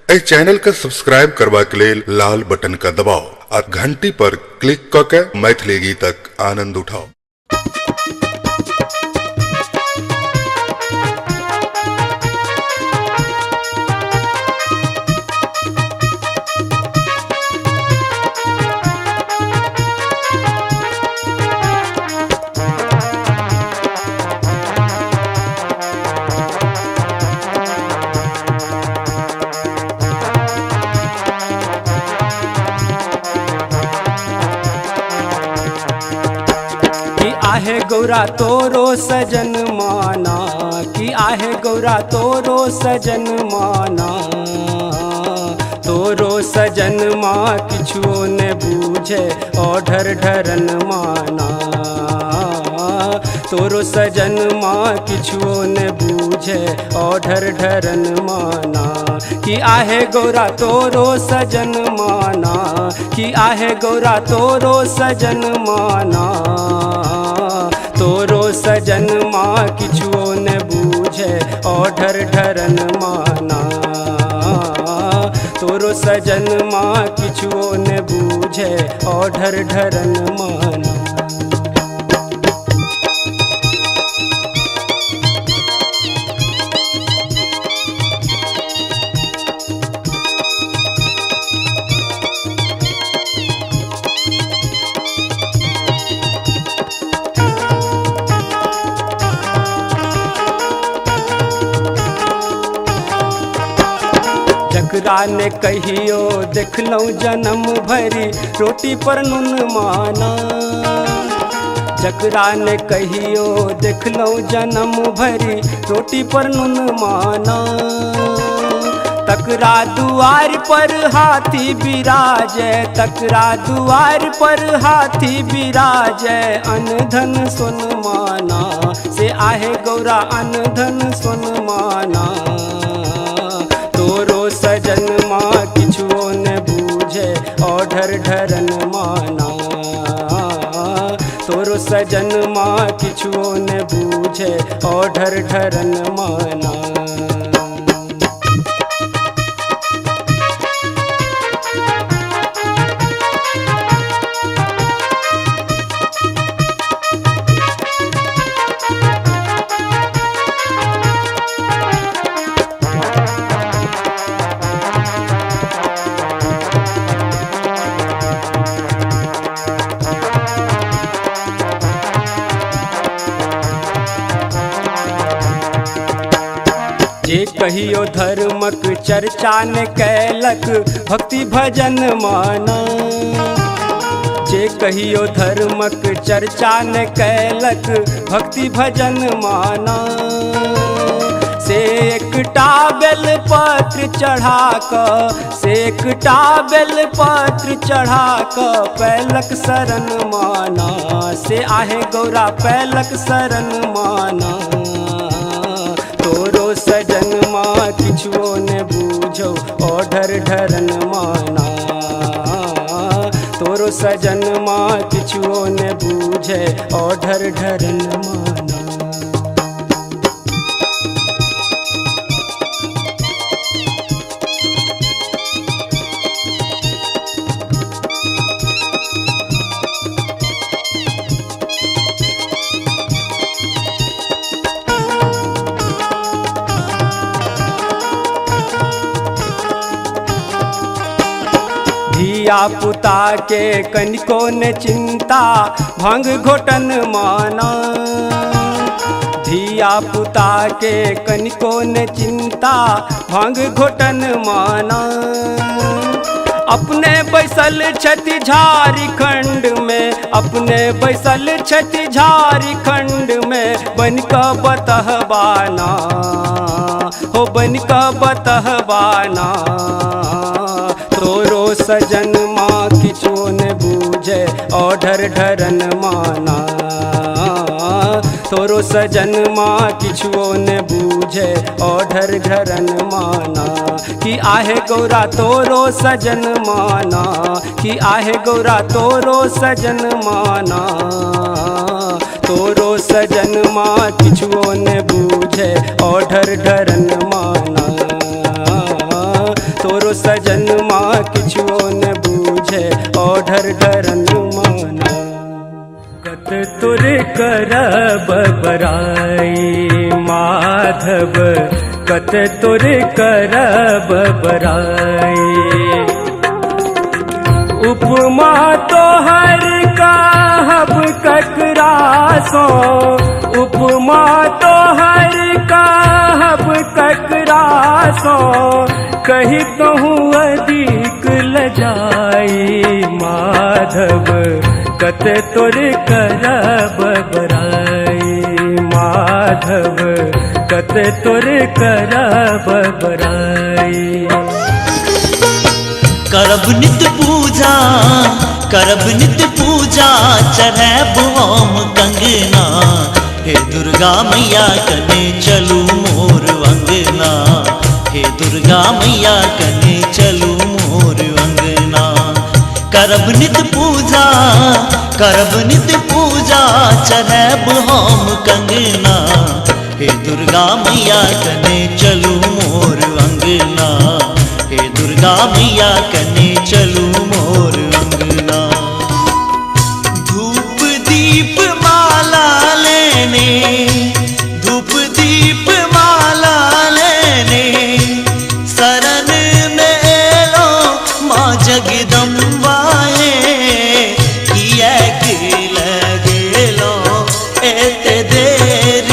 इस channel का subscribe करवा के लिए लाल बटन का दबाओ और घंटी पर क्लिक करके मैथिली गीतक आनंद उठाओ। आहे गौरा तोरो सजन माना कि आहे गौरा तोरो सजन माना तोरो सजन माँ किछुओ ने बूझे ओढ़र ढरन माना तोरो सजन माँ किछुओ ने बूझे ओढ़र ढरन माना कि आहे गौरा तोरो सजन माना कि आहे गौरा तोरो सजन माना तोरो सजन माँ किछुओ ने बूझे ओढ़र ढरन माना तोरो सजन माँ किछुओ ने बूझे ओढ़र ढरन माना। जकरा ने कहियो देखलौं जन्म भरी रोटी पर नून माना जकरा ने कहियो देखलौं जन्म भरी रोटी पर नून माना तकरा दुआर पर हाथी बिराजे तकरा दुआर पर हाथी बिराजे अनधन सोन माना से आहे गौरा अनधन सोन माना तोरो सजन माँ किछुओ ने बूझे ओढ़र ढरन माना तोरो सजन माँ किछुओ ने बूझे ओढ़र ढरन माना। जे कहियो धर्मक चर्चा ने कैलक भक्ति भजन माना जे कहियो धर्मक चर्चा ने कैलक भक्ति भजन माना से एकटा बेल पत्र चढ़ा क से एकटा बेल पत्र चढ़ा क पैलक शरण माना से आहे गौरा पैलक शरण माना तोरो सजन माँ किछुओ ने बूझो ओढ़र ढरन माना तोरो सजन माँ किछुओ ने बूझे ओढ़र ढरन माना। धिया पुता के कनिको ने चिंता भांग घोटन माना धिया पुता के कनिको ने चिंता भांग घोटन माना अपने बैसल छथि झारखंड में अपने बैसल छथि झारखंड में बनिक बतहबाना हो बनिक बतहबाना तोरो सजन माँ किछुओ ने बूझे ओढ़र ढरन माना तोरो सजन माँ किछुओ ने बूझे ओढ़र ढरन माना कि आहे गौरा तोरो सजन माना कि आहे गौरा तोरो सजन माना तोरो सजन माँ किछुओ ने बूझे ओढ़र ढरन माना तोरो सजन माँ किछो न बूझे ओढ़र ढरन माना। कत तुर करब बराई माधव, कत तुर करब बराई। उपमा तोहर कहब ककरा सो, उपमा तोहर कहब ककरा सो, कही कहूँ अधिक लजाई माधव, कत तुर करब बराई माधव, कत तुर करब बराई। करब नित पूजा, करब नित पूजा, चढ़ैब हम कंगना। हे दुर्गा मैया कने चलू मोर अंगना, हे दुर्गा मैया कने चलू मोर अंगना। करब नित पूजा, करब नित पूजा, चढ़ैब हम कंगना। हे दुर्गा मैया कने चलू मोर अंगना, हे दुर्गा मैया कने चलू मोर अंगना। धूप दीप माला लेने, धूप दीप माला लेने, शरण में एलो माँ जगदम्बा हे। किया के लगेलो एते देर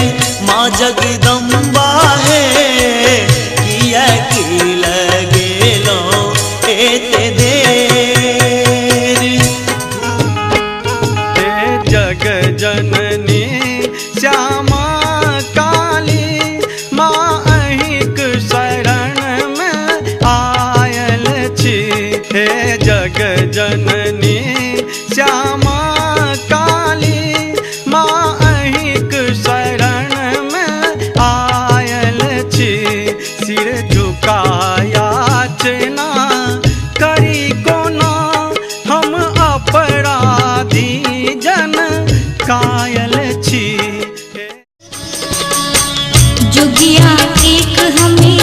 माँ जगदम्बा हे, किया के लगेलो एते देर। हे जग जननी श्यामा काली माँ अहिक शरण में आयल छी। हे जग जननी श्यामा काली माँ अहिक शरण में आयल छी। सिर झुकायाचना करी कोना हम अपराधी जन कायल छी। जोगिया एक हमें